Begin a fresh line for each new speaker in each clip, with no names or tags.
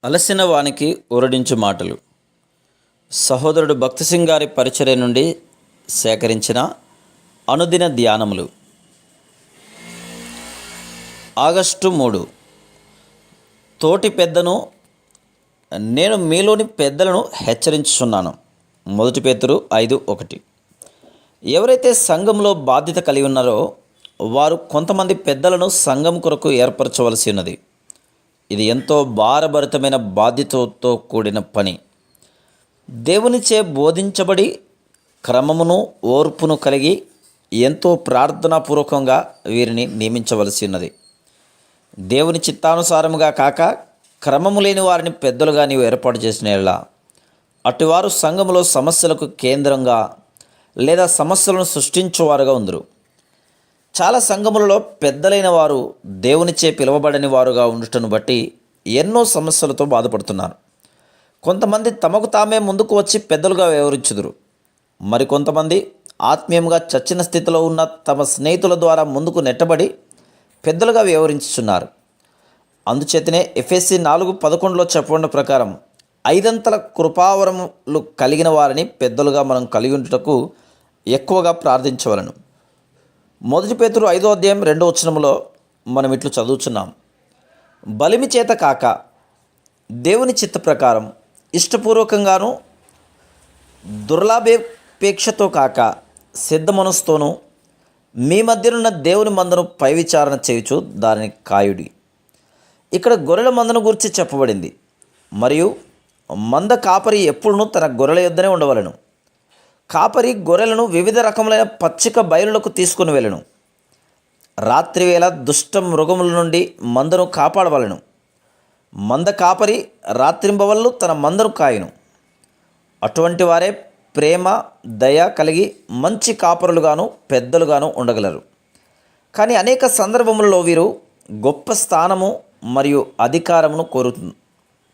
అలసిన వానికి ఊరడించు మాటలు. సహోదరుడు భక్తి సింగ్ గారి పరిచర్య నుండి సేకరించిన అనుదిన ధ్యానములు. ఆగస్టు 3. తోటి పెద్దను, నేను మీలోని పెద్దలను హెచ్చరించుచున్నాను. 1 పేతురు 5:1. ఎవరైతే సంఘంలో బాధ్యత కలిగి ఉన్నారో వారు కొంతమంది పెద్దలను సంఘం కొరకు ఏర్పరచవలసి ఉన్నది. ఇది ఎంతో భారభరితమైన బాధ్యతతో కూడిన పని. దేవునిచే బోధించబడి క్రమమును ఓర్పును కలిగి ఎంతో ప్రార్థనాపూర్వకంగా వీరిని నియమించవలసి ఉన్నది. దేవుని చిత్తానుసారముగా కాక క్రమము లేని వారిని పెద్దలుగా నీవు ఏర్పాటు చేసిన యెడల అటువారు సంఘములో సమస్యలకు కేంద్రంగా లేదా సమస్యలను సృష్టించువారుగా ఉందరు. చాలా సంఘములలో పెద్దలైన వారు దేవునిచే పిలువబడని వారుగా ఉండుటను బట్టి ఎన్నో సమస్యలతో బాధపడుతున్నారు. కొంతమంది తమకు తామే ముందుకు వచ్చి పెద్దలుగా వ్యవహరించుదురు. మరికొంతమంది ఆత్మీయంగా చచ్చిన స్థితిలో ఉన్న తమ స్నేహితుల ద్వారా ముందుకు నెట్టబడి పెద్దలుగా వ్యవహరించుచున్నారు. అందుచేతనే ఎఫెసీ 4:11 చెప్పబడిన ప్రకారం 5 అంతల కృపావరములు కలిగిన వారిని పెద్దలుగా మనం కలిగి ఉండుటకు ఎక్కువగా ప్రార్థించవలను. 1 పేతురు 5:2 మనం ఇట్లు చదువుచున్నాం. బలిమి చేత కాక దేవుని చిత్త ప్రకారం ఇష్టపూర్వకంగాను దుర్లాభేక్షతో కాక సిద్ధ మనసుతోనూ మీ మధ్యనున్న దేవుని మందను పై విచారణ చేయుచు దానిని కాయుడి. ఇక్కడ గొర్రెల మందను గురించి చెప్పబడింది. మరియు మంద కాపరి ఎప్పుడునూ తన గొర్రెల యొద్దనే ఉండవలను. కాపరి గొర్రెలను వివిధ రకములైన పచ్చిక బయలులకు తీసుకుని వెళ్ళను. రాత్రివేళ దుష్ట మృగముల నుండి మందను కాపాడవలను. మంద కాపరి రాత్రింబవళ్ళు తన మందను కాయును. అటువంటి వారే ప్రేమ దయ కలిగి మంచి కాపరులుగాను పెద్దలుగాను ఉండగలరు. కానీ అనేక సందర్భములలో వీరు గొప్ప స్థానము మరియు అధికారమును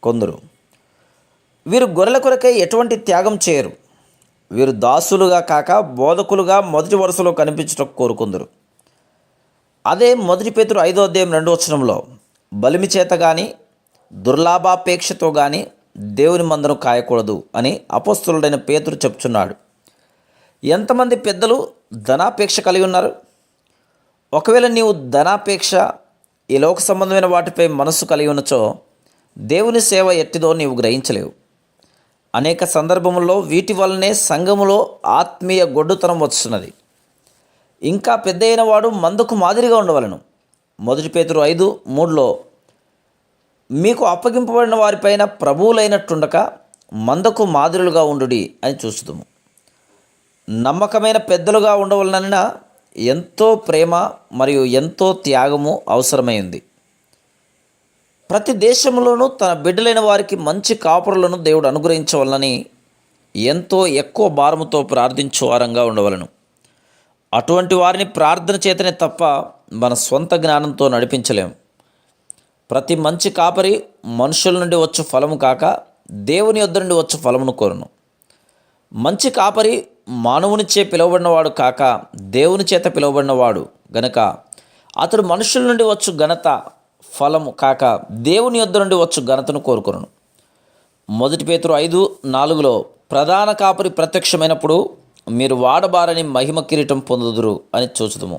కొందరు. వీరు గొర్రెల కొరకై ఎటువంటి త్యాగం చేయరు. వీరు దాసులుగా కాక బోధకులుగా మొదటి వరుసలో కనిపించటం కోరుకుందరు. అదే 1 పేతురు 5:2 బలిమి చేత కానీ దుర్లాభాపేక్షతో కానీ దేవుని మందను కాయకూడదు అని అపోస్తలుడైన పేతురు చెప్తున్నాడు. ఎంతమంది పెద్దలు ధనాపేక్ష కలిగి ఉన్నారు? ఒకవేళ నీవు ధనాపేక్ష, ఈ లోక సంబంధమైన వాటిపై మనస్సు కలిగి ఉన్నచో దేవుని సేవ ఎట్టిదో నీవు గ్రహించలేవు. అనేక సందర్భముల్లో వీటి వల్లనే సంఘములో ఆత్మీయ గొడ్డుతనం వస్తున్నది. ఇంకా పెద్ద అయిన వాడు మందకు మాదిరిగా ఉండవలను. 1 పేతురు 5:3 మీకు అప్పగింపబడిన వారిపైన ప్రభువులైనట్టుండక మందకు మాదిరులుగా ఉండుడి అని చూస్తుము. నమ్మకమైన పెద్దలుగా ఉండవలనైనా ఎంతో ప్రేమ మరియు ఎంతో త్యాగము అవసరమైంది. ప్రతి దేశంలోనూ తన బిడ్డలైన వారికి మంచి కాపురులను దేవుడు అనుగ్రహించవలనని ఎంతో ఎక్కువ భారముతో ప్రార్థించు వారంగా ఉండవలను. అటువంటి వారిని ప్రార్థన చేతనే తప్ప మన సొంత జ్ఞానంతో నడిపించలేము. ప్రతి మంచి కాపరి మనుషుల నుండి వచ్చు ఫలము కాక దేవుని యొద్ద నుండి వచ్చు ఫలమును కోరును. మంచి కాపరి మానవునిచే పిలువబడినవాడు కాక దేవుని చేత పిలువబడినవాడు గనుక అతడు మనుషుల నుండి వచ్చు ఘనత ఫలము కాక దేవుని యొద్ద నుండి వచ్చు ఘనతను కోరుకొనును. 1 పేతురు 5:4 ప్రధాన కాపరి ప్రత్యక్షమైనప్పుడు మీరు వాడబారని మహిమ కిరీటం పొందుదురు అని చూచుదుము.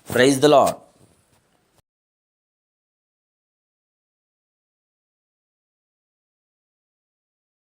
Praise the lord.